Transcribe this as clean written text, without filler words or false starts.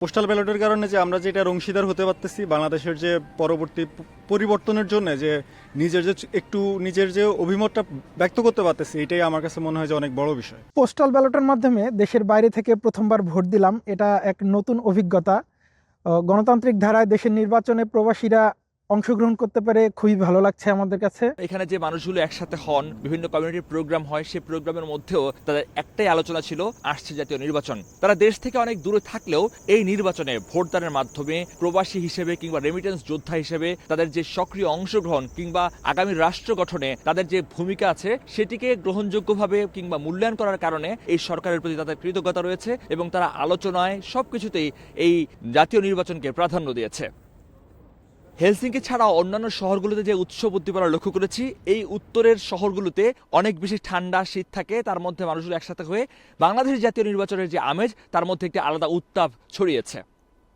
Postal ব্যালটের কারণে যে আমরা যেটা অংশীদার হতে পারতেছি বাংলাদেশের যে পরবর্তী পরিবর্তনের জন্য যে নিজের যে অভিমতটা ব্যক্ত করতে পারতেছি, এটাই আমার কাছে মনে হয় যে অনেক বড় বিষয়। পোস্টাল ব্যালটের মাধ্যমে দেশের বাইরে থেকে প্রথমবার ভোট দিলাম, এটা এক নতুন অভিজ্ঞতা। গণতান্ত্রিক ধারায় দেশের নির্বাচনে প্রবাসীরা অংশগ্রহণ করতে পারে, খুবই ভালো লাগছে আমাদের কাছে। এখানে যে মানুষগুলো একসাথে হন, বিভিন্ন কমিউনিটির প্রোগ্রাম হয়, সেই প্রোগ্রামের মধ্যেও তাদের একটাই আলোচনা ছিল, আসছে জাতীয় নির্বাচন। তারা দেশ থেকে অনেক দূরে থাকলেও এই নির্বাচনে ভোটদানের মাধ্যমে প্রবাসী হিসেবে কিংবা রেমিটেন্স যোদ্ধা হিসেবে তাদের যে সক্রিয় অংশগ্রহণ কিংবা আগামী রাষ্ট্র গঠনে তাদের যে ভূমিকা আছে সেটিকে গ্রহণযোগ্যভাবে কিংবা মূল্যায়ন করার কারণে এই সরকারের প্রতি তাদের কৃতজ্ঞতা রয়েছে এবং তারা আলোচনায় সবকিছুতেই এই জাতীয় নির্বাচনকে প্রাধান্য দিয়েছে। হেলসিঙ্কি ছাড়া অন্যান্য শহরগুলোতে যে উৎসব উদ্দীপনা লক্ষ্য করেছি, এই উত্তরের শহরগুলোতে অনেক বেশি ঠান্ডা শীত থাকে, তার মধ্যে মানুষগুলো একসাথে হয়ে বাংলাদেশের জাতীয় নির্বাচনের যে আমেজ তার মধ্যে একটি আলাদা উত্তাপ ছড়িয়েছে।